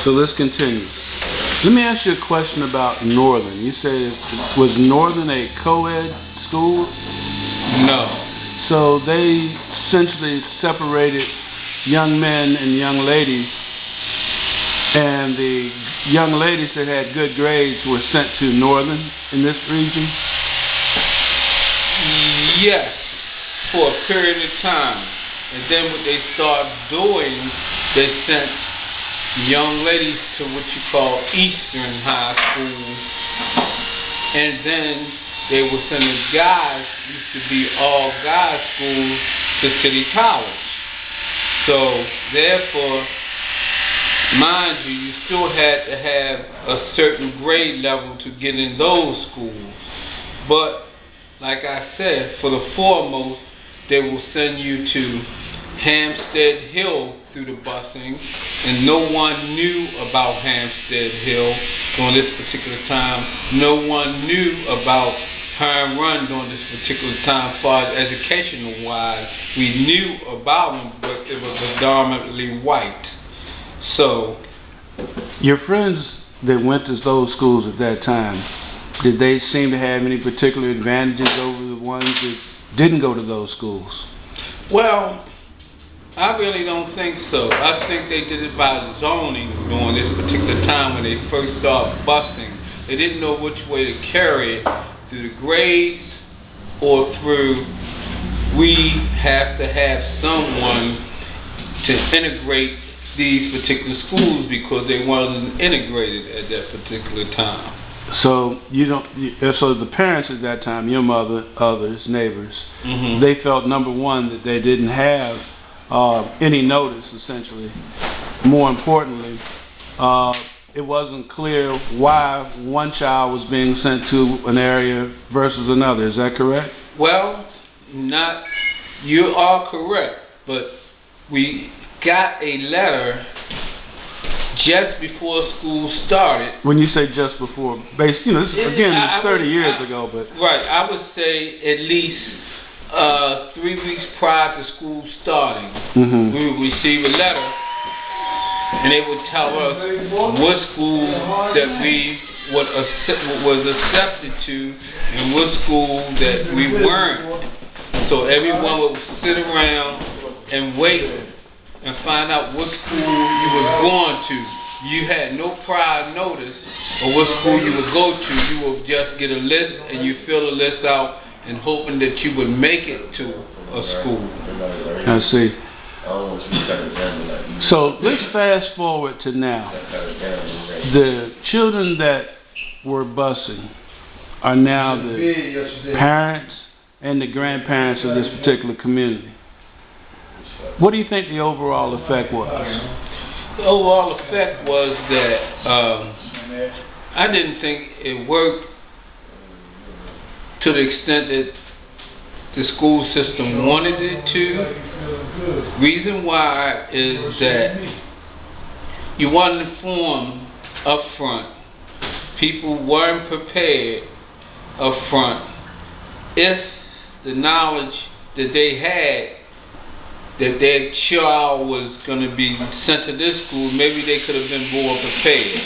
So let's continue. Let me ask you a question about Northern. You say, was Northern a co-ed school? No. So they essentially separated young men and young ladies, and the young ladies that had good grades were sent to Northern in this region? Yes, for a period of time. And then what they started doing, they sent young ladies to what you call Eastern High School, and then they were sending guys, used to be all guys schools, to City College. So therefore, mind you, you still had to have a certain grade level to get in those schools. But like I said, for the foremost, they will send you to Hampstead Hill through the busing, and no one knew about Hampstead Hill during this particular time. No one knew about Home Run during this particular time as far as educational wise. We knew about them, but it was predominantly white. So your friends that went to those schools at that time, did they seem to have any particular advantages over the ones that didn't go to those schools? Well, I really don't think so. I think they did it by zoning during this particular time when they first started busing. They didn't know which way to carry it, through the grades or through we have to have someone to integrate these particular schools because they wasn't integrated at that particular time. So so the parents at that time, your mother, others, neighbors, they felt, number one, that they didn't have any notice, essentially. More importantly, it wasn't clear why one child was being sent to an area versus another. Is that correct? Well, you are correct, but we got a letter just before school started. When you say just before, this is 30 years ago, but... Right, I would say at least 3 weeks prior to school starting, we would receive a letter, and they would tell us what school that we was accepted to and what school that we weren't. So everyone would sit around and wait and find out what school you was going to. You had no prior notice of what school you would go to. You would just get a list and you fill the list out and hoping that you would make it to a school. I see. So let's fast forward to now. The children that were busing are now the parents and the grandparents of this particular community. What do you think the overall effect was? The overall effect was that I didn't think it worked to the extent that the school system wanted it to. Reason why is that you wasn't informed up front. People weren't prepared up front. If the knowledge that they had that their child was going to be sent to this school, maybe they could have been more prepared.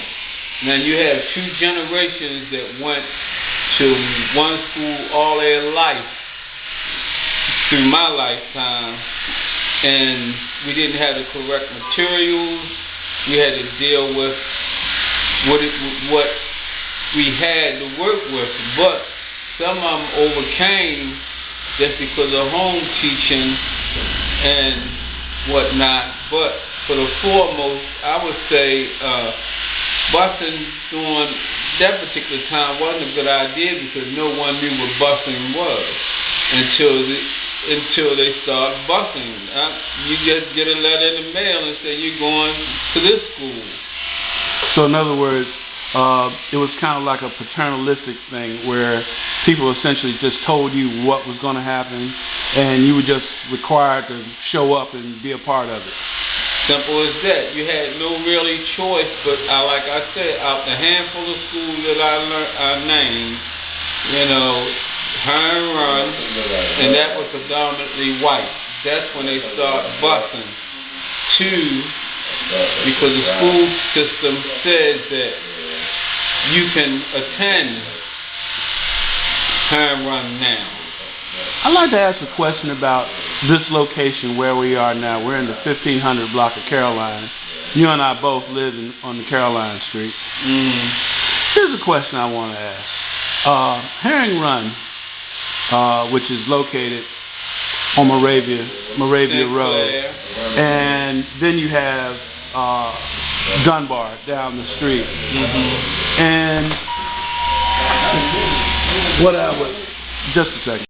Now you have 2 generations that went to one school all their life through my lifetime, and we didn't have the correct materials. We had to deal with what we had to work with, but some of them overcame just because of home teaching and whatnot. But for the foremost, I would say busing during that particular time wasn't a good idea because no one knew what busing was until they started busing. You just get a letter in the mail and say you're going to this school. So in other words, it was kind of like a paternalistic thing where people essentially just told you what was going to happen and you were just required to show up and be a part of it. Simple as that. You had no really choice, but like I said, out the handful of schools that I named, Home Run, and that was predominantly white. That's when they started busing to because the school system says that you can attend Herring Run now. I'd like to ask a question about this location where we are now. We're in the 1500 block of Caroline. You and I both live on the Caroline Street. Here's a question I want to ask. Herring Run, which is located on Moravia Road, and then you have Dunbar down the street, and what I would, just a second.